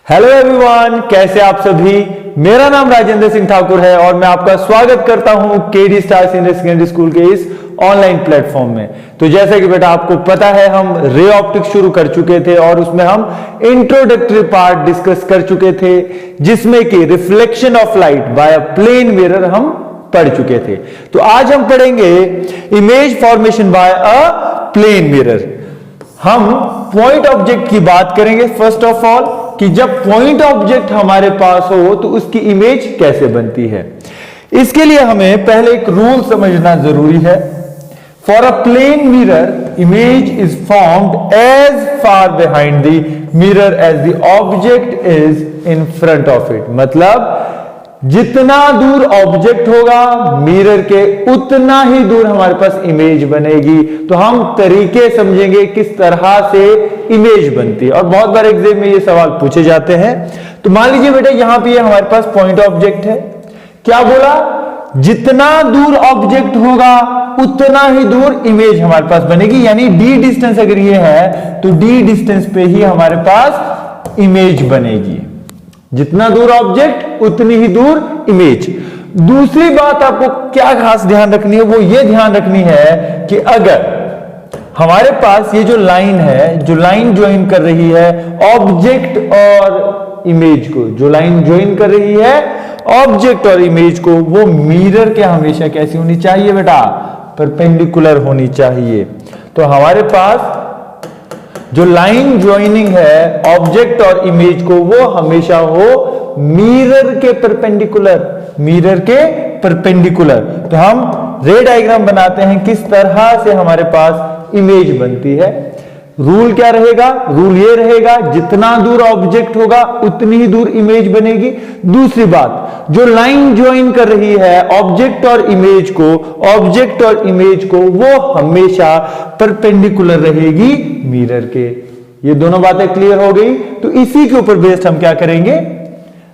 Hello everyone, कैसे आप सभी। मेरा नाम राजेंद्र सिंह ठाकुर है और मैं आपका स्वागत करता हूं KD star senior secondary school के इस ऑनलाइन प्लेटफॉर्म में। तो जैसा कि बेटा आपको पता है, हम रे ऑप्टिक्स शुरू कर चुके थे और उसमें हम इंट्रोडक्टरी पार्ट डिस्कस कर चुके थे, जिसमें कि reflection of light by a plane mirror हम पढ़ चुके थे। तो आज हम पढ़ेंगे image formation by a plane mirror. हम पॉइंट ऑब्जेक्ट की बात करेंगे फर्स्ट ऑफ ऑल, कि जब पॉइंट ऑब्जेक्ट हमारे पास हो तो उसकी इमेज कैसे बनती है। इसके लिए हमें पहले एक रूल समझना जरूरी है। For a plane mirror image is formed as far behind the mirror as the object is in front of it. मतलब जितना दूर ऑब्जेक्ट होगा मिरर के, उतना ही दूर हमारे पास इमेज बनेगी। तो हम तरीके समझेंगे किस तरह से इमेज बनती है, और बहुत बार एग्जाम में ये सवाल पूछे जाते हैं। तो मान लीजिए बेटा यहां पे हमारे पास पॉइंट ऑब्जेक्ट है। क्या बोला? जितना दूर ऑब्जेक्ट होगा उतना ही दूर इमेज हमारे पास बनेगी। यानी डी डिस्टेंस अगर ये है तो डी डिस्टेंस पे ही हमारे पास इमेज बनेगी। जितना दूर ऑब्जेक्ट उतनी ही दूर इमेज। दूसरी बात आपको क्या खास ध्यान रखनी है, वो ये ध्यान रखनी है कि अगर हमारे पास ये जो लाइन है, जो लाइन ज्वाइन कर रही है ऑब्जेक्ट और इमेज को, जो लाइन ज्वाइन कर रही है ऑब्जेक्ट और इमेज को, वो मिरर के हमेशा कैसी होनी चाहिए बेटा? परपेंडिकुलर होनी चाहिए। तो हमारे पास जो लाइन ज्वाइनिंग है ऑब्जेक्ट और इमेज को, वो हमेशा हो मिरर के परपेंडिकुलर, मिरर के परपेंडिकुलर। तो हम रे डायग्राम बनाते हैं किस तरह से हमारे पास इमेज बनती है। रूल क्या रहेगा? रूल ये रहेगा, जितना दूर ऑब्जेक्ट होगा उतनी ही दूर इमेज बनेगी। दूसरी बात, जो लाइन ज्वाइन कर रही है ऑब्जेक्ट और इमेज को, ऑब्जेक्ट और इमेज को, वो हमेशा परपेंडिकुलर रहेगी मिरर के। ये दोनों बातें क्लियर हो गई। तो इसी के ऊपर बेस्ड हम क्या करेंगे?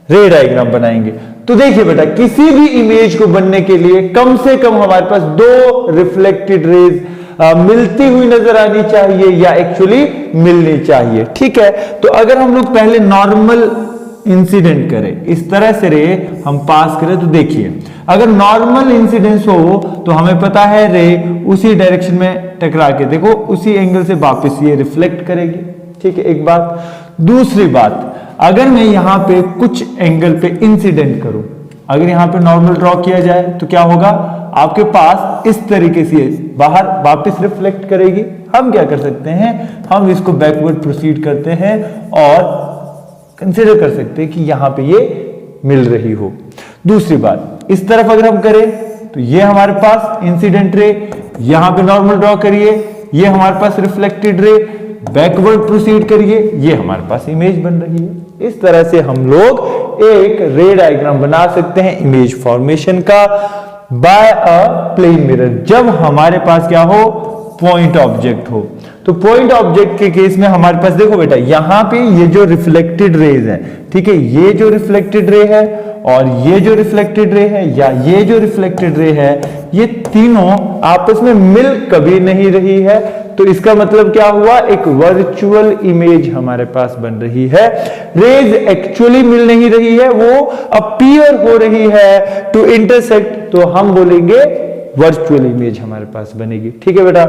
रे डायग्राम बनाएंगे। तो देखिए बेटा, किसी भी इमेज को बनने के लिए कम से कम हमारे पास दो रिफ्लेक्टेड रेज मिलती हुई नजर आनी चाहिए, या एक्चुअली मिलनी चाहिए। ठीक है, तो अगर हम लोग पहले नॉर्मल इंसिडेंट करें, इस तरह से रे हम पास करें, तो देखिए अगर नॉर्मल इंसिडेंस हो तो हमें पता है रे उसी डायरेक्शन में टकरा के, देखो उसी एंगल से वापस ये रिफ्लेक्ट करेगी। ठीक है, एक बात। दूसरी बात, अगर मैं यहां पे कुछ एंगल पे इंसिडेंट करूं, अगर यहां पे नॉर्मल ड्रॉ किया जाए तो क्या होगा? आपके पास इस तरीके से बाहर वापस रिफ्लेक्ट करेगी। हम क्या कर सकते हैं? हम इसको बैकवर्ड प्रोसीड करते हैं और कंसीडर कर सकते हैं कि यहां पे ये मिल रही हो। दूसरी बात, इस तरफ अगर हम करें तो ये हमारे पास इंसिडेंट रे, यहां पे नॉर्मल ड्रॉ करिए, ये हमारे पास रिफ्लेक्टेड रे, बैकवर्ड प्रोसीड करिए, ये हमारे पास इमेज बन रही है। इस तरह से हम लोग एक रे डायग्राम बना सकते हैं इमेज फॉर्मेशन का बाय अ प्लेन मिरर, जब हमारे पास क्या हो? पॉइंट ऑब्जेक्ट हो। तो पॉइंट ऑब्जेक्ट के केस में हमारे पास देखो बेटा, यहां पे ये जो रिफ्लेक्टेड रेज है, ठीक है, ये जो रिफ्लेक्टेड रे है और ये जो रिफ्लेक्टेड रे है, या ये जो रिफ्लेक्टेड रे है, ये तीनों आपस में मिल कभी नहीं रही है। तो इसका मतलब क्या हुआ? एक वर्चुअल इमेज हमारे पास बन रही है। रेज एक्चुअली मिल नहीं रही है, वो अपीयर हो रही है टू इंटरसेक्ट, तो हम बोलेंगे वर्चुअल इमेज हमारे पास बनेगी। ठीक है बेटा,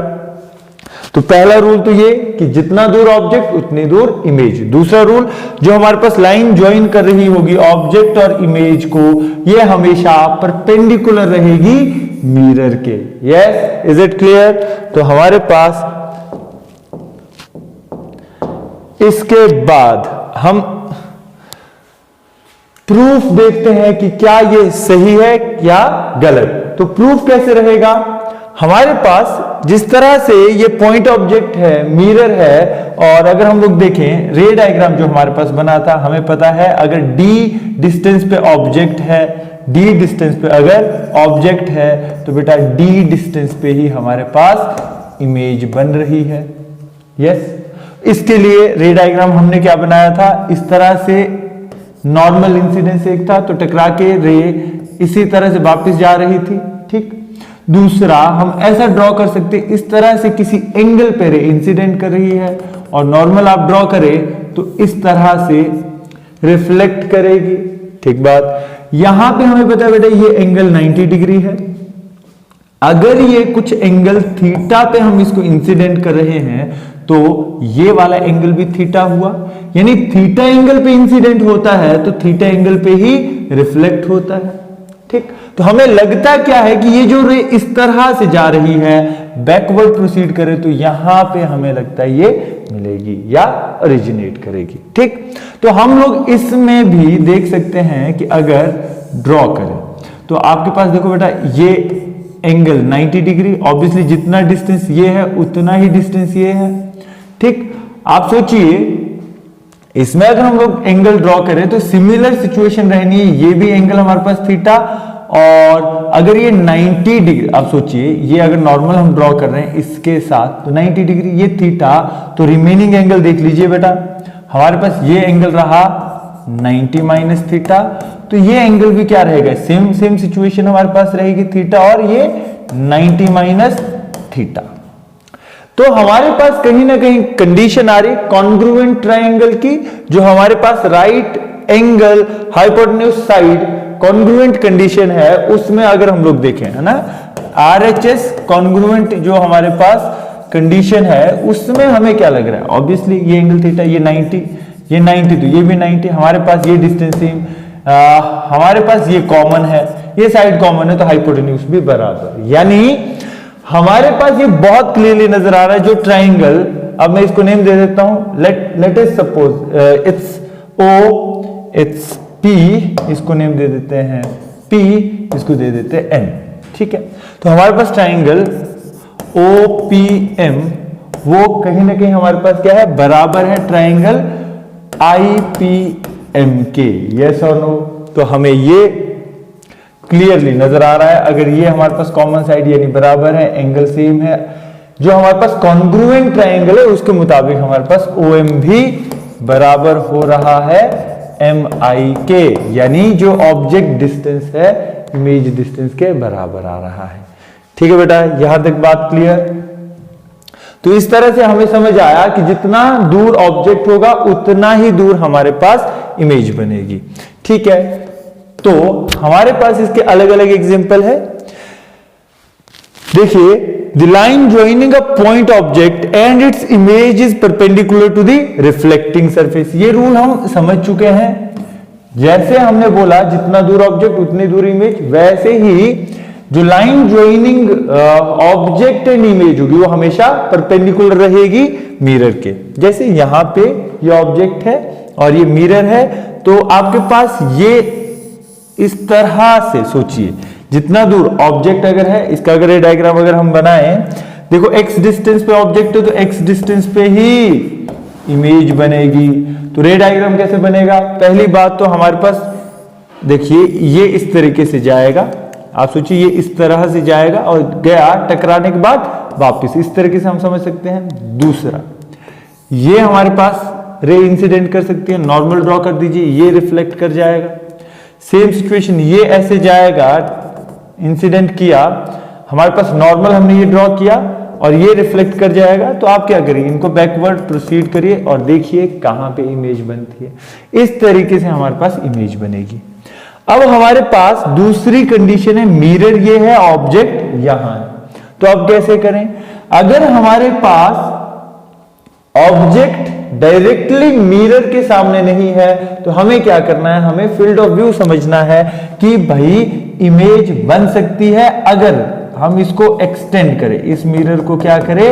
तो पहला रूल तो ये कि जितना दूर ऑब्जेक्ट उतनी दूर इमेज। दूसरा रूल, जो हमारे पास लाइन ज्वाइन कर रही होगी ऑब्जेक्ट और इमेज को, ये हमेशा परपेंडिकुलर रहेगी मिरर के। Yes, is it clear? तो हमारे पास इसके बाद हम प्रूफ देखते हैं कि क्या ये सही है या गलत। तो प्रूफ कैसे रहेगा? हमारे पास जिस तरह से ये पॉइंट ऑब्जेक्ट है, मिरर है, और अगर हम लोग देखें रे डायग्राम जो हमारे पास बना था, हमें पता है अगर डी डिस्टेंस पे ऑब्जेक्ट है, डी डिस्टेंस पे अगर ऑब्जेक्ट है, तो बेटा डी डिस्टेंस पे ही हमारे पास इमेज बन रही है। यस, इसके लिए रे डायग्राम हमने क्या बनाया था? इस तरह से नॉर्मल इंसिडेंस एक था, तो टकरा के रे इसी तरह से वापस जा रही थी। ठीक, दूसरा हम ऐसा ड्रॉ कर सकते, इस तरह से किसी एंगल पे रे इंसिडेंट कर रही है, और नॉर्मल आप ड्रॉ करें तो इस तरह से रिफ्लेक्ट करेगी। ठीक बात। यहां पे हमें पता है बेटा ये एंगल 90 डिग्री है। अगर ये कुछ एंगल थीटा पे हम इसको इंसिडेंट कर रहे हैं तो ये वाला एंगल भी थीटा हुआ, यानी थीटा एंगल पे इंसिडेंट होता है तो थीटा एंगल पे ही रिफ्लेक्ट होता है। ठीक, तो हमें लगता क्या है कि ये जो रे इस तरह से जा रही है, बैकवर्ड प्रोसीड करे तो यहां पे हमें लगता है ये मिलेगी या ओरिजिनेट करेगी। ठीक, तो हम लोग इसमें भी देख सकते हैं कि अगर ड्रॉ करें तो आपके पास देखो बेटा ये एंगल 90 डिग्री, ऑब्वियसली जितना डिस्टेंस ये है उतना ही डिस्टेंस ये है। ठीक, आप सोचिए इसमें अगर हम लोग एंगल ड्रॉ करें तो सिमिलर सिचुएशन रहनी है, ये भी एंगल हमारे पास थीटा, और अगर ये 90 डिग्री, आप सोचिए ये अगर नॉर्मल हम ड्रॉ कर रहे हैं इसके साथ तो 90 डिग्री ये थीटा, तो रिमेनिंग एंगल देख लीजिए बेटा, हमारे पास ये एंगल रहा 90 माइनस थीटा, तो ये एंगल भी क्या रहेगा, सेम सिचुएशन हमारे पास रहेगी थीटा, और ये 90 माइनस थीटा। तो हमारे पास कहीं ना कहीं कंडीशन आ रही कॉन्ग्रुएंट ट्रायंगल की, जो हमारे पास right angle hypotenuse side congruent condition है, उसमें अगर हम लोग देखें है ना, आरएचएस कॉन्ग्रुएंट जो हमारे पास कंडीशन है उसमें हमें क्या लग रहा है, ऑब्वियसली ये एंगल थीटा, ये 90, ये 90 तो ये भी 90, हमारे पास ये डिस्टेंस सेम, हमारे पास ये कॉमन है, ये साइड कॉमन है, तो हाइपोटेन्यूज भी बराबर, यानी हमारे पास ये बहुत क्लियरली नजर आ रहा है जो ट्राइंगल, अब मैं इसको नेम दे देता हूं, let us suppose it's O, it's P, इसको नेम दे देते हैं पी, इसको दे देते हैं एन। ठीक है, तो हमारे पास ट्राइंगल ओ पी एम वो कहीं ना कहीं हमारे पास क्या है, बराबर है ट्राइंगल आई पी एम के, यस और नो। तो हमें ये क्लियरली नजर आ रहा है, अगर ये हमारे पास कॉमन साइड यानी बराबर है, एंगल सेम है, जो हमारे पास कॉन्ग्रुएंट ट्रायंगल है उसके मुताबिक हमारे पास OM भी बराबर हो रहा है MI के, यानी जो ऑब्जेक्ट डिस्टेंस है इमेज डिस्टेंस के बराबर आ रहा है। ठीक है बेटा, यहां तक बात क्लियर। तो इस तरह से हमें समझ आया कि जितना दूर ऑब्जेक्ट होगा उतना ही दूर हमारे पास इमेज बनेगी। ठीक है, तो हमारे पास इसके अलग अलग एग्जांपल है। देखिए, the line joining a point object and its image is perpendicular to the reflecting surface. ये रूल हम समझ चुके हैं, जैसे हमने बोला जितना दूर ऑब्जेक्ट उतनी दूर इमेज, वैसे ही जो line joining object and image होगी वो हमेशा परपेंडिकुलर रहेगी मिरर के। जैसे यहां पे ये ऑब्जेक्ट है और ये मिरर है, तो आपके पास ये इस तरह से सोचिए, जितना दूर ऑब्जेक्ट अगर है, इसका अगर ये डायग्राम अगर हम बनाएं, देखो x डिस्टेंस पे ऑब्जेक्ट है तो x डिस्टेंस पे ही इमेज बनेगी। तो रे डायग्राम कैसे बनेगा, पहली बात तो हमारे पास देखिए ये इस तरीके से जाएगा, आप सोचिए ये इस तरह से जाएगा और गया, टकराने के बाद वापस, इस तरीके से हम समझ सकते हैं। दूसरा, ये हमारे पास रे इंसिडेंट कर सकती है, नॉर्मल ड्रॉ कर दीजिए, ये रिफ्लेक्ट कर जाएगा। सेम सिचुएशन, ये ऐसे जाएगा, इंसिडेंट किया, हमारे पास नॉर्मल हमने ये ड्रॉ किया और ये रिफ्लेक्ट कर जाएगा। तो आप क्या करिए, इनको बैकवर्ड प्रोसीड करिए और देखिए कहां पे इमेज बनती है। इस तरीके से हमारे पास इमेज बनेगी। अब हमारे पास दूसरी कंडीशन है, मिरर ये है, ऑब्जेक्ट यहां है, तो अब कैसे करें, अगर हमारे पास ऑब्जेक्ट डायरेक्टली मिरर के सामने नहीं है तो हमें क्या करना है, हमें फील्ड ऑफ व्यू समझना है कि भाई इमेज बन सकती है अगर हम इसको एक्सटेंड करें, इस मिरर को क्या करें,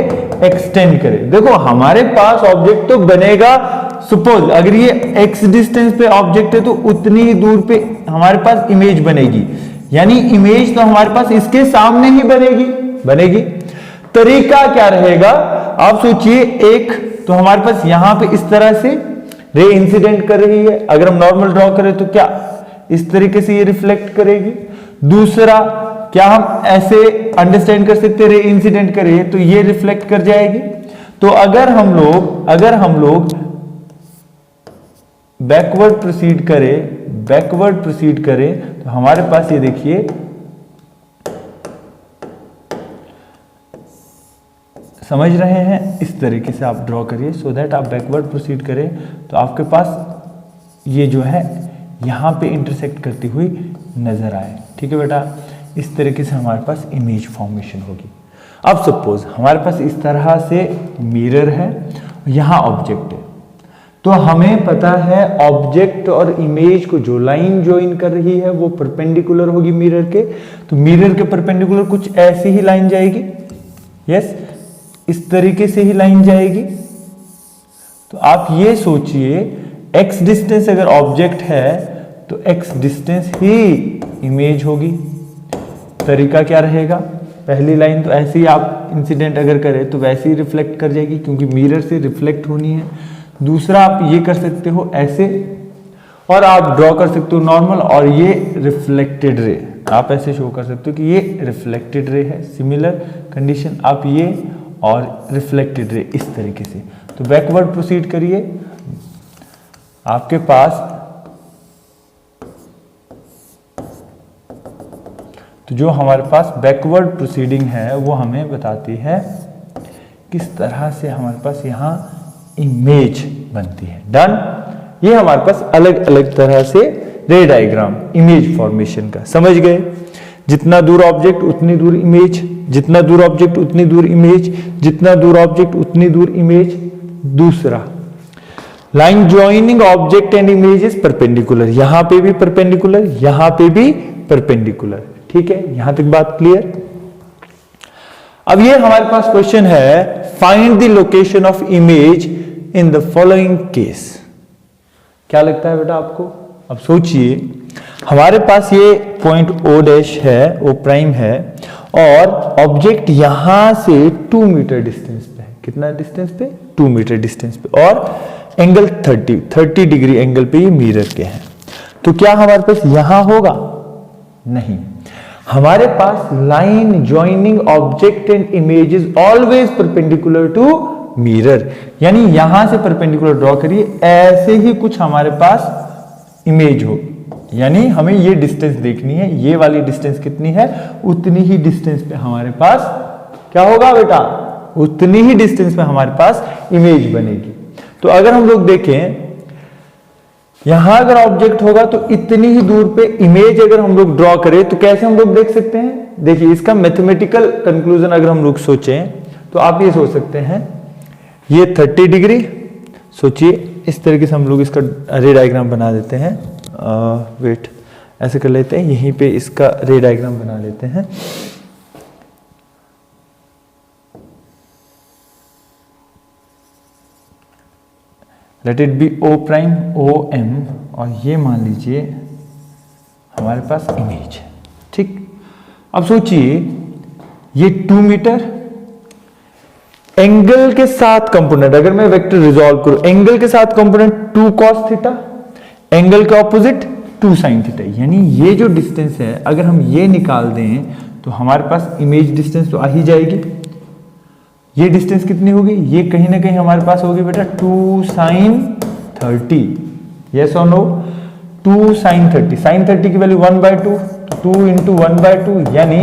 एक्सटेंड करें। देखो हमारे पास ऑब्जेक्ट तो बनेगा, सपोज अगर ये x डिस्टेंस पे ऑब्जेक्ट है तो उतनी ही दूर पे हमारे पास इमेज बनेगी, यानी इमेज तो हमारे पास इसके सामने ही बनेगी। तरीका क्या रहेगा, आप सोचिए, एक तो हमारे पास यहां पे इस तरह से रे इंसिडेंट कर रही है, अगर हम नॉर्मल ड्रॉ करें तो क्या इस तरीके से ये रिफ्लेक्ट करेगी। दूसरा, क्या हम ऐसे अंडरस्टैंड कर सकते, रे इंसिडेंट करें तो ये रिफ्लेक्ट कर जाएगी। तो अगर हम लोग बैकवर्ड प्रोसीड करें तो हमारे पास ये देखिए, समझ रहे हैं, इस तरीके से आप ड्रॉ करिए, सो दैट आप बैकवर्ड प्रोसीड करें तो आपके पास ये जो है यहाँ पे इंटरसेक्ट करती हुई नजर आए। ठीक है बेटा, इस तरीके से हमारे पास इमेज फॉर्मेशन होगी। अब सपोज हमारे पास इस तरह से मिरर है, यहाँ ऑब्जेक्ट है, तो हमें पता है ऑब्जेक्ट और इमेज को जो लाइन ज्वाइन कर रही है वो परपेंडिकुलर होगी मिरर के। तो मिरर के परपेंडिकुलर कुछ ऐसी ही लाइन जाएगी, यस, इस तरीके से ही लाइन जाएगी। तो आप ये सोचिए x डिस्टेंस अगर ऑब्जेक्ट है तो x डिस्टेंस ही इमेज होगी। तरीका क्या रहेगा, पहली लाइन तो ऐसे ही आप इंसिडेंट अगर करें तो वैसे ही रिफ्लेक्ट कर जाएगी क्योंकि मिरर से रिफ्लेक्ट होनी है। दूसरा आप ये कर सकते हो ऐसे, और आप ड्रॉ कर सकते हो नॉर्मल, और ये रिफ्लेक्टेड रे आप ऐसे शो कर सकते हो कि ये रिफ्लेक्टेड रे है। सिमिलर कंडीशन आप ये और रिफ्लेक्टेड रे इस तरीके से। तो बैकवर्ड प्रोसीड करिए, आपके पास तो जो हमारे पास बैकवर्ड प्रोसीडिंग है वो हमें बताती है किस तरह से हमारे पास यहाँ इमेज बनती है। डन। ये हमारे पास अलग अलग तरह से रे डायग्राम इमेज फॉर्मेशन का समझ गए। जितना दूर ऑब्जेक्ट उतनी दूर इमेज, जितना दूर ऑब्जेक्ट उतनी दूर इमेज, जितना दूर ऑब्जेक्ट उतनी दूर इमेज। दूसरा, line joining object and image is perpendicular, यहां पे भी परपेंडिकुलर, यहां पे भी परपेंडिकुलर। ठीक है, यहां तक बात क्लियर। अब ये हमारे पास क्वेश्चन है, find the location of image in the following case. क्या लगता है बेटा आपको? अब सोचिए, हमारे पास ये पॉइंट ओ डैश है, ओ प्राइम है, और ऑब्जेक्ट यहां से 2 मीटर डिस्टेंस पे है। कितना डिस्टेंस पे? 2 मीटर डिस्टेंस पे, और एंगल 30 डिग्री एंगल पे ये मिरर के हैं। तो क्या हमारे पास यहां होगा? नहीं, हमारे पास line joining object and image is always perpendicular to mirror, यानी यहां से परपेंडिकुलर ड्रॉ करिए, ऐसे ही कुछ हमारे पास इमेज हो। यानी हमें ये डिस्टेंस देखनी है, ये वाली डिस्टेंस कितनी है, उतनी ही डिस्टेंस पे हमारे पास क्या होगा बेटा? उतनी ही डिस्टेंस पे हमारे पास इमेज बनेगी। तो अगर हम लोग देखें, यहां अगर ऑब्जेक्ट होगा तो इतनी ही दूर पे इमेज अगर हम लोग ड्रॉ करें तो कैसे हम लोग देख सकते हैं? देखिए, इसका मैथमेटिकल कंक्लूजन अगर हम लोग सोचें तो आप ये सोच सकते हैं, ये 30 डिग्री, सोचिए इस तरीके से हम लोग इसका रे डायग्राम बना देते हैं। वेट, ऐसे कर लेते हैं, यहीं पे इसका रे डायग्राम बना लेते हैं। Let it be O prime O M, और ये मान लीजिए हमारे पास इमेज है। ठीक, अब सोचिए ये 2 मीटर, एंगल के साथ कंपोनेंट, अगर मैं वेक्टर रिजॉल्व करूं, एंगल के साथ कंपोनेंट 2 cos थीटा, एंगल का ऑपोजिट 2 sin थीटा, यानी ये जो डिस्टेंस है अगर हम ये निकाल दें तो हमारे पास इमेज डिस्टेंस तो आ ही जाएगी। ये डिस्टेंस कितनी होगी? ये कहीं ना कहीं हमारे पास होगी बेटा 2 sin 30, यस और नो? 2 sin 30, sin 30 की वैल्यू 1/2, 2 into 1/2 यानी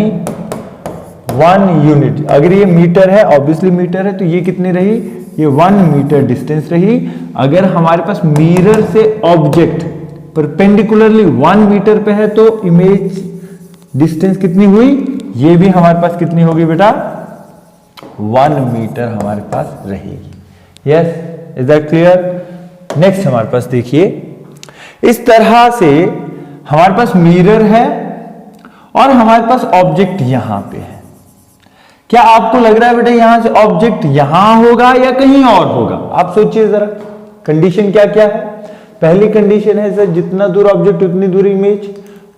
1 यूनिट। अगर ये मीटर है, ऑब्वियसली मीटर है, तो ये कितनी रही? ये 1 मीटर डिस्टेंस रही। अगर हमारे पास मिरर से ऑब्जेक्ट परपेंडिकुलरली 1 मीटर पे है तो इमेज डिस्टेंस कितनी हुई? ये भी हमारे पास कितनी होगी बेटा? 1 मीटर हमारे पास रहेगी। Yes, is that clear? Next हमारे पास देखिए, इस तरह से हमारे पास मिरर है और हमारे पास ऑब्जेक्ट यहां पे है। क्या आपको लग रहा है बेटा यहां से ऑब्जेक्ट यहां होगा या कहीं और होगा? आप सोचिए जरा, कंडीशन क्या क्या है? पहली कंडीशन है सर, जितना दूर ऑब्जेक्ट उतनी दूर इमेज।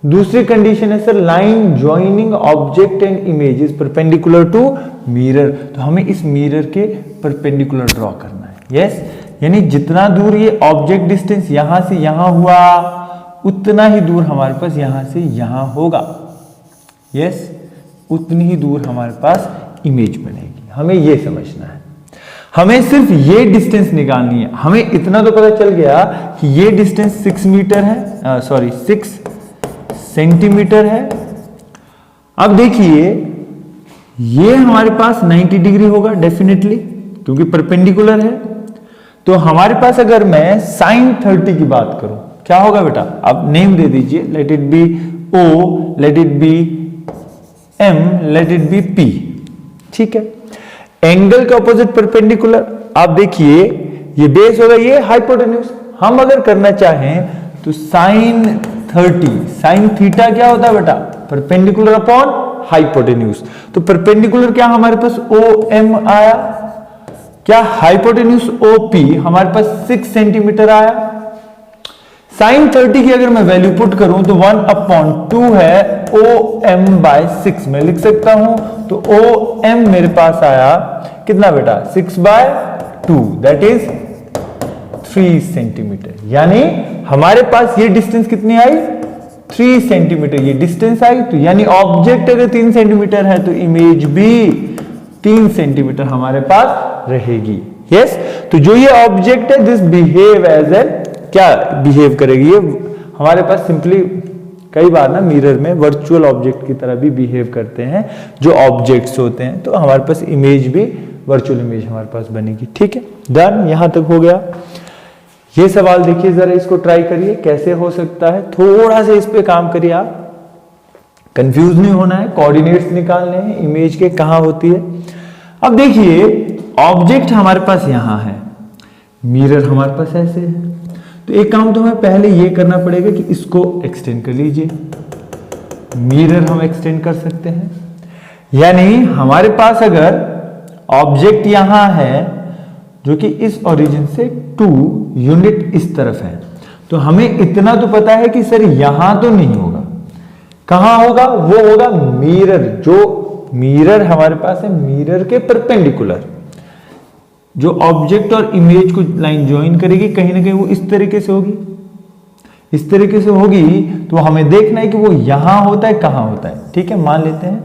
दूसरी कंडीशन है sir, line joining object and image is perpendicular to mirror. तो हमें इस मिरर के परपेंडिकुलर ड्रॉ करना है। यस, यानी जितना दूर ये ऑब्जेक्ट डिस्टेंस यहां से यहां हुआ उतना ही दूर हमारे पास यहां से यहां होगा। यस, उतनी ही दूर हमारे पास इमेज बनेगी। हमें ये समझना है, हमें सिर्फ ये डिस्टेंस निकालनी है। हमें इतना तो पता चल गया कि ये डिस्टेंस 6 मीटर है, 6 सेंटीमीटर है। अब देखिए, ये हमारे पास 90 डिग्री होगा डेफिनेटली, क्योंकि परपेंडिकुलर है। तो हमारे पास अगर मैं sin 30 की बात करूं, क्या होगा बेटा, आप नेम दे दीजिए, late it B O, late it B M, late it B P, ठीक है। एंगल के ऑपोजिट परपेंडिकुलर, आप देखिए ये बेस होगा, ये हाइपोटेन्यूज। हम अगर करना चाहें तो साइन 30, साइन थीटा क्या होता है बेटा, परपेंडिकुलर अपॉन हाइपोटेन्यूज। तो परपेंडिकुलर क्या हमारे पास OM आया, क्या हाइपोटेन्यूज OP हमारे पास 6 सेंटीमीटर आया। साइन 30 की अगर मैं वैल्यू पुट करूं तो 1/2 है OM बाय 6 में लिख सकता हूं। तो OM मेरे पास आया कितना बेटा, 6/2, दैट इज 3 सेंटीमीटर। यानी हमारे पास ये डिस्टेंस कितनी आई, 3 सेंटीमीटर ये डिस्टेंस आई। तो यानी ऑब्जेक्ट अगर 3 सेंटीमीटर है तो इमेज भी 3 सेंटीमीटर हमारे पास रहेगी। यस, तो जो ये ऑब्जेक्ट है दिस बिहेव एज ए, क्या बिहेव करेगी ये, हमारे पास सिंपली कई बार ना मिरर में वर्चुअल ऑब्जेक्ट की तरह भी बिहेव करते हैं जो ऑब्जेक्ट्स होते हैं। तो हमारे पास इमेज भी वर्चुअल इमेज हमारे पास बनेगी। ठीक है, डन, यहां तक हो गया। ये सवाल देखिए जरा, इसको ट्राई करिए कैसे हो सकता है, थोड़ा सा इस पे काम करिए, आप कंफ्यूज नहीं होना है, कोऑर्डिनेट्स निकालने हैं इमेज के कहां होती है। अब देखिए ऑब्जेक्ट हमारे पास यहां है, मिरर हमारे पास ऐसे है। तो एक काम तो हमें पहले ये करना पड़ेगा कि इसको एक्सटेंड कर लीजिए, मिरर हम एक्सटेंड कर सकते हैं। यानी हमारे पास अगर ऑब्जेक्ट यहां है जो कि इस ओरिजिन से 2 यूनिट इस तरफ है, तो हमें इतना तो पता है कि सर यहां तो नहीं होगा, कहां होगा, वो होगा मिरर, जो मिरर हमारे पास है मिरर के परपेंडिकुलर, जो ऑब्जेक्ट और इमेज को लाइन ज्वाइन करेगी, कहीं ना कहीं वो इस तरीके से होगी, इस तरीके से होगी। तो हमें देखना है कि वो यहां होता है कहां होता है। ठीक है, मान लेते हैं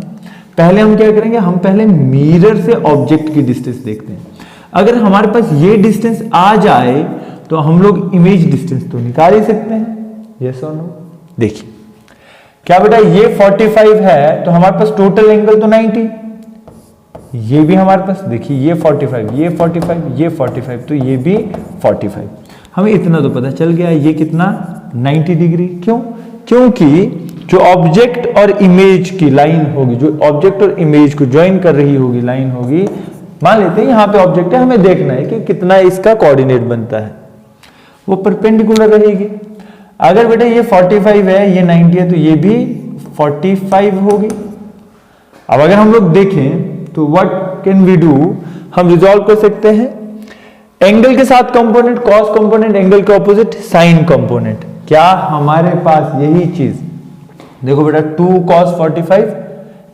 पहले हम क्या करेंगे, हम पहले मिरर से ऑब्जेक्ट की डिस्टेंस देखते हैं। अगर हमारे पास ये डिस्टेंस आ जाए तो हम लोग इमेज डिस्टेंस तो निकाल ही सकते हैं, यस और नो। देखिए क्या बेटा, ये 45 है तो हमारे पास टोटल एंगल तो 90, ये भी हमारे पास देखिए ये 45, ये 45, ये 45, तो ये भी 45। हमें इतना तो पता चल गया, ये कितना 90 डिग्री। क्यों, क्योंकि जो ऑब्जेक्ट और इमेज की लाइन होगी, जो ऑब्जेक्ट और इमेज को ज्वाइन कर रही होगी लाइन होगी, मान लेते हैं यहां पे ऑब्जेक्ट है, हमें देखना है कि कितना इसका कोऑर्डिनेट बनता है, वो परपेंडिकुलर रहेगी। अगर बेटा ये 45 है, ये 90 है, तो ये भी 45 होगी। अब अगर हम लोग देखें तो व्हाट कैन वी डू, हम रिजॉल्व कर सकते हैं एंगल के साथ कंपोनेंट, कॉस कंपोनेंट, एंगल के ऑपोजिट साइन कंपोनेंट। क्या हमारे पास यही चीज, देखो बेटा 2 cos 45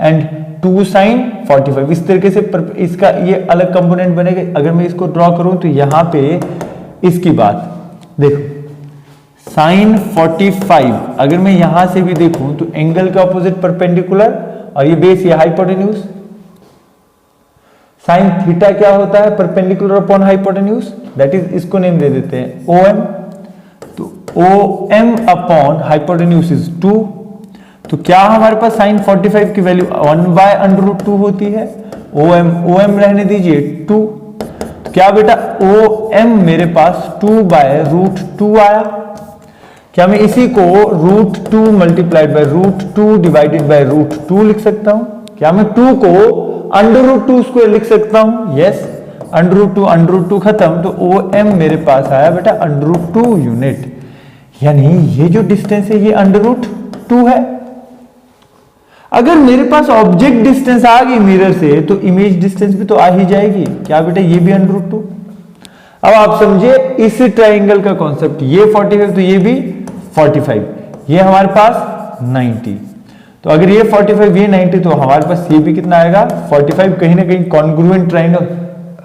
एंड 2 sin 45, इस तरीके से इसका ये अलग कंपोनेंट बनेगा। अगर मैं इसको ड्रॉ करूं तो यहां पे इसकी बात देखो, sin 45 अगर मैं यहां से भी देखूं तो एंगल के ऑपोजिट परपेंडिकुलर, और ये बेस, ये हाइपोटेन्यूज। साइन थीटा क्या होता है, perpendicular upon hypotenuse, that is, इसको नेम दे देते हैं OM। तो OM अपॉन हाइपोटेन्यूज इज 2। तो क्या हमारे पास साइन 45 की वैल्यू 1/√2 होती है। OM रहने दीजिए 2। तो क्या बेटा OM मेरे पास 2/√2 आया। क्या मैं इसी को √2 मल्टीप्लाइड बाय √2 डिवाइडेड बाय √2 लिख सकता हूं। क्या मैं 2 को √2 स्क्वायर लिख सकता हूं, यस। √2 खत्म, तो OM मेरे पास आया बेटा √2 यूनिट। यानी ये जो डिस्टेंस है ये √2 है। अगर मेरे पास ऑब्जेक्ट डिस्टेंस आ गई मिरर से तो इमेज डिस्टेंस भी तो आ ही जाएगी। क्या बेटा, ये भी √2। अब आप समझिए इस ट्राइंगल का कॉन्सेप्ट, ये 45 तो ये भी 45, ये हमारे पास 90। तो अगर ये 45 ये 90 तो हमारे पास ये भी कितना आएगा 45। कहीं ना कहीं कॉन्ग्रुएंट ट्राइंगल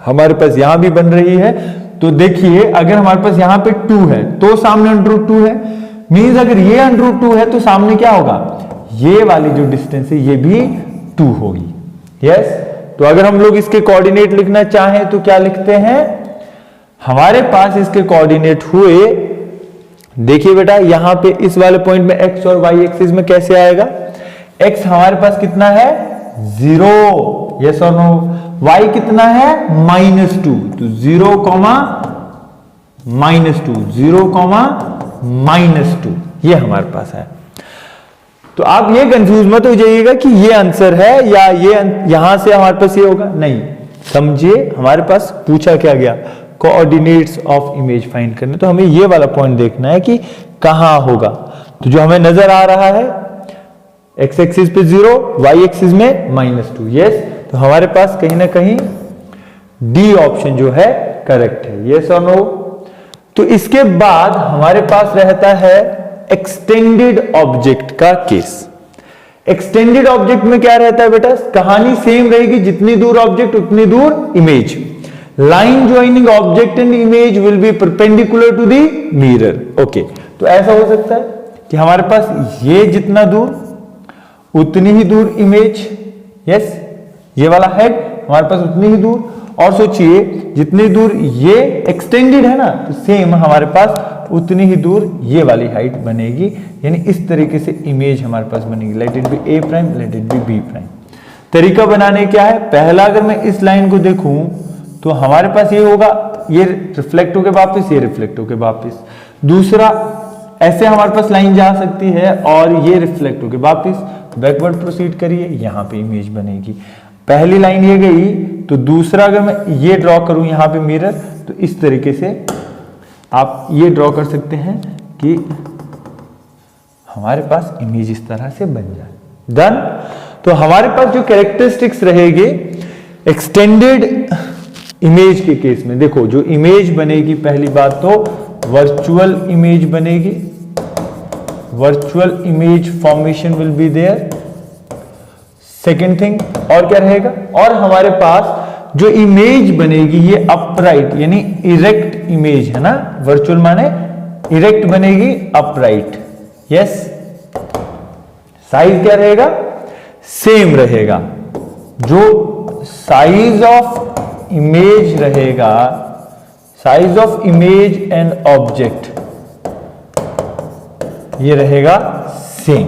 हमारे पास यहां भी बन रही है। तो देखिए अगर हमारे पास यहां पे 2 है तो सामने √2 है, मींस अगर ये √2 है तो सामने क्या होगा, ये वाली जो डिस्टेंस है ये भी 2 होगी, यस। तो अगर हम लोग इसके कोऑर्डिनेट लिखना चाहें तो क्या लिखते हैं, हमारे पास इसके कोऑर्डिनेट हुए, देखिए बेटा यहां पे इस वाले पॉइंट में x और y एक्सिस में कैसे आएगा, x हमारे पास कितना है 0, यस और नो, y कितना है -2, तो 0, -2, 0, -2 ये हमारे पास है। तो आप ये कंफ्यूज मत हो जाइएगा कि ये आंसर है या ये यहां से हमारे पास ये होगा, नहीं। समझिए हमारे पास पूछा क्या गया, कोऑर्डिनेट्स ऑफ इमेज फाइंड करने, तो हमें ये वाला पॉइंट देखना है कि कहां होगा। तो जो हमें नजर आ रहा है एक्स एक्सिस पे 0, वाई एक्सिस में -2, यस। तो हमारे पास कहीं ना कहीं डी ऑप्शन जो है करेक्ट है, यस और नो। तो इसके बाद हमारे पास रहता है एक्सटेंडेड ऑब्जेक्ट का केस। एक्सटेंडेड ऑब्जेक्ट में क्या रहता है बेटा, कहानी सेम रहेगी, जितनी दूर ऑब्जेक्ट उतनी दूर image. Line joining object and image will be perpendicular to the mirror. Okay, तो ऐसा हो सकता है कि हमारे पास ये जितना दूर उतनी ही दूर इमेज, यस, ये वाला हेड हमारे पास उतनी ही दूर, और सोचिए जितनी दूर ये एक्सटेंडेड है ना, तो सेम हमारे पास उतनी ही दूर ये वाली हाइट बनेगी, यानी इस तरीके से इमेज हमारे पास बनेगी। Let it be A prime, let it be B prime. तरीका बनाने क्या है, पहला अगर मैं इस लाइन को देखूं तो हमारे पास ये होगा, ये रिफ्लेक्ट होके वापस, ये रिफ्लेक्ट होके वापस। दूसरा ऐसे हमारे पास लाइन जा सकती है और ये रिफ्लेक्ट होके वापस, बैकवर्ड प्रोसीड करिए, यहां पे इमेज बनेगी। पहली लाइन ये गई, तो दूसरा अगर मैं ये ड्रॉ करूं यहां पे मिरर, तो इस तरीके से आप ये ड्रॉ कर सकते हैं कि हमारे पास इमेज इस तरह से बन जाए। डन। तो हमारे पास जो कैरेक्टरिस्टिक्स रहेगी एक्सटेंडेड इमेज के केस में, देखो जो इमेज बनेगी, पहली बात तो वर्चुअल इमेज बनेगी, virtual image formation will be there. Second thing और क्या रहेगा, और हमारे पास जो इमेज बनेगी ये अपराइट यानी इरेक्ट इमेज है ना, वर्चुअल माने इरेक्ट बनेगी, अपराइट, यस। साइज क्या रहेगा, सेम रहेगा। जो साइज ऑफ इमेज रहेगा, size of image and object, ये रहेगा सेम,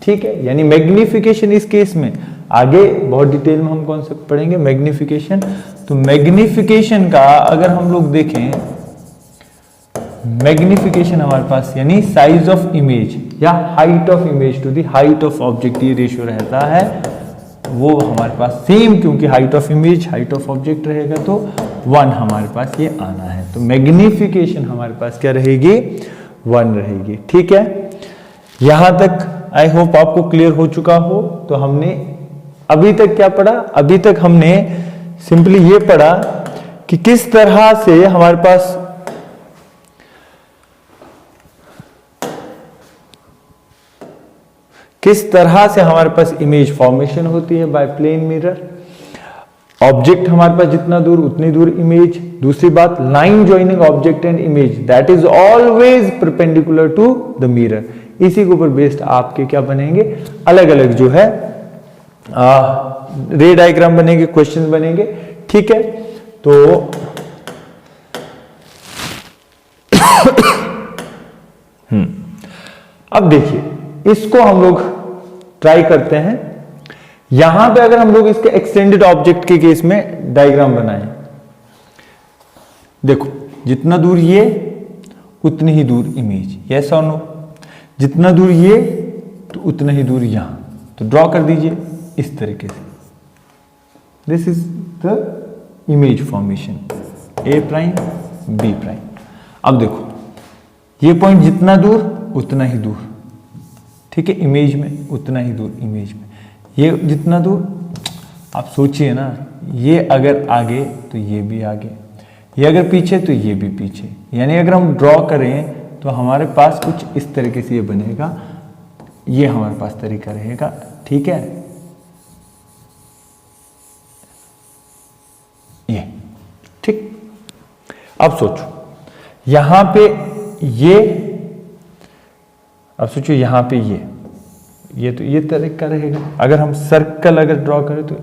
ठीक है। यानी मैग्निफिकेशन इस केस में आगे बहुत डिटेल में हम कॉन्सेप्ट पढ़ेंगे मैग्निफिकेशन। तो मैग्निफिकेशन का अगर हम लोग देखें, मैग्निफिकेशन हमारे पास यानी साइज ऑफ इमेज या height of image to the height of object, ये रेशियो रहता है वो हमारे पास सेम, क्योंकि height of image height of object रहेगा तो 1 हमारे पास ये आना है। तो मैग्निफिकेशन हमारे पास क्या रहेगी, 1 रहेगी, ठीक है। यहां तक आई होप आपको क्लियर हो चुका हो। तो हमने अभी तक क्या पढ़ा, अभी तक हमने सिंपली ये पढ़ा कि किस तरह से हमारे पास इमेज फॉर्मेशन होती है बाय प्लेन मिरर। ऑब्जेक्ट हमारे पास जितना दूर उतनी दूर इमेज। दूसरी बात, line joining object and image that is always perpendicular to the mirror. इसी के ऊपर बेस्ड आपके क्या बनेंगे, अलग अलग जो है रे डायग्राम बनेंगे, क्वेश्चन बनेंगे, ठीक है। तो अब देखिए इसको हम लोग ट्राई करते हैं। यहां पे अगर हम लोग इसके एक्सटेंडेड ऑब्जेक्ट के केस में डायग्राम बनाएं, देखो जितना दूर ये उतनी ही दूर इमेज, यस और नो। जितना दूर ये तो उतना ही दूर यहां, तो ड्रॉ कर दीजिए इस तरीके से। This is the image formation A prime B prime. अब देखो ये पॉइंट जितना दूर उतना ही दूर, ठीक है, इमेज में उतना ही दूर इमेज में। ये जितना दूर, आप सोचिए ना, ये अगर आगे तो ये भी आगे, ये अगर पीछे तो ये भी पीछे। यानी अगर हम ड्रॉ करें तो हमारे पास कुछ इस तरीके से ये बनेगा, ये हमारे पास तरीका रहेगा, ठीक है। ये ठीक। अब सोचो यहां पे ये, अब सोचो यहां पे ये तो ये तरीका रहेगा। अगर हम सर्कल अगर ड्रॉ करें तो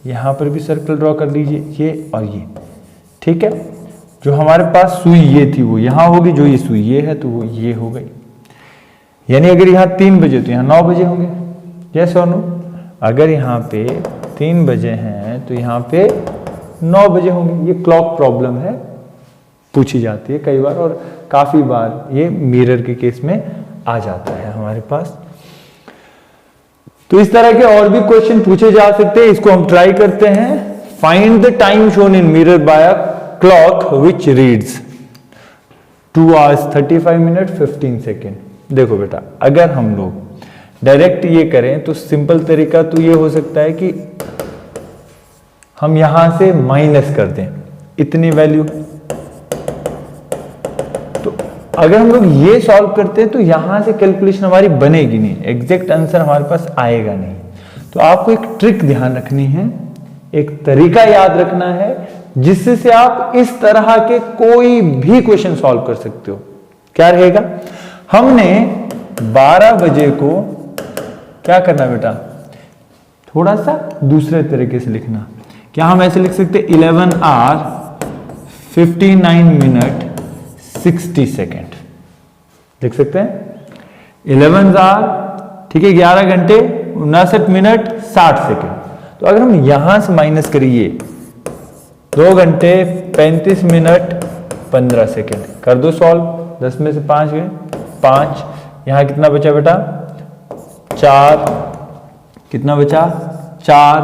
यहां पर भी सर्कल ड्रॉ कर लीजिए, ये और ये, ठीक है। जो हमारे पास सुई ये थी वो यहां होगी, जो ये सुई ये है तो वो ये हो गई। यानी अगर यहां 3 बजे तो यहां 9 बजे होंगे, यस और नो। अगर यहां पे 3 बजे हैं तो यहां पे 9 बजे होंगे। ये क्लॉक प्रॉब्लम है, पूछी जाती है कई बार, और काफी बार ये मिरर के केस में आ जाता है हमारे पास। तो इस तरह के और भी क्वेश्चन पूछे जा सकते हैं, इसको हम ट्राई करते हैं। Find the time shown in mirror by a clock which reads 2 hours 35 minutes 15 second. देखो बेटा, अगर हम लोग डायरेक्ट ये करें तो सिंपल तरीका तो ये हो सकता है कि हम यहां से माइनस कर दें इतनी वैल्यू। तो अगर हम लोग ये सॉल्व करते हैं तो यहां से कैलकुलेशन हमारी बनेगी नहीं, एग्जैक्ट आंसर हमारे पास आएगा नहीं। तो आपको एक ट्रिक ध्यान रखनी है, एक तरीका याद रखना है, जिससे से आप इस तरह के कोई भी क्वेश्चन सॉल्व कर सकते हो। क्या रहेगा? हमने 12 बजे को क्या करना बेटा, थोड़ा सा दूसरे तरीके से लिखना। क्या हम ऐसे लिख सकते 11 hours 59 minutes 60 seconds लिख सकते हैं। 11 hours, ठीक है, 11 घंटे 59 मिनट 60 सेकेंड। तो अगर हम यहां से माइनस करिए 2 घंटे 35 मिनट 15 सेकेंड, कर दो सॉल्व। 10 में से 5 गए 5, यहां कितना बचा बेटा 4, कितना बचा 4,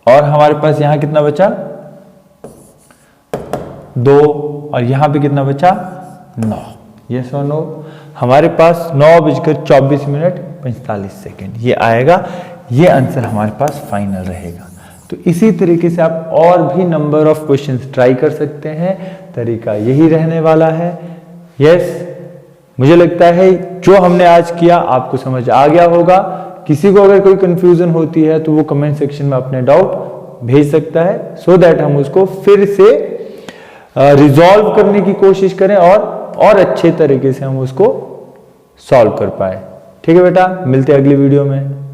और हमारे पास यहां कितना बचा 2, और यहां पे कितना बचा 9। ये सो 9, हमारे पास 9:24 ये आएगा, ये आंसर हमारे पास फाइनल रहेगा। तो इसी तरीके से आप और भी नंबर ऑफ क्वेश्चंस ट्राई कर सकते हैं, तरीका यही रहने वाला है। यस, मुझे लगता है जो हमने आज किया आपको समझ आ गया होगा। किसी को अगर कोई कंफ्यूजन होती है तो वो कमेंट सेक्शन में अपने डाउट भेज सकता है, सो दैट हम उसको फिर से रिजॉल्व करने की कोशिश करें और अच्छे तरीके से हम उसको सॉल्व कर पाए। ठीक है बेटा, मिलते हैं अगली वीडियो में।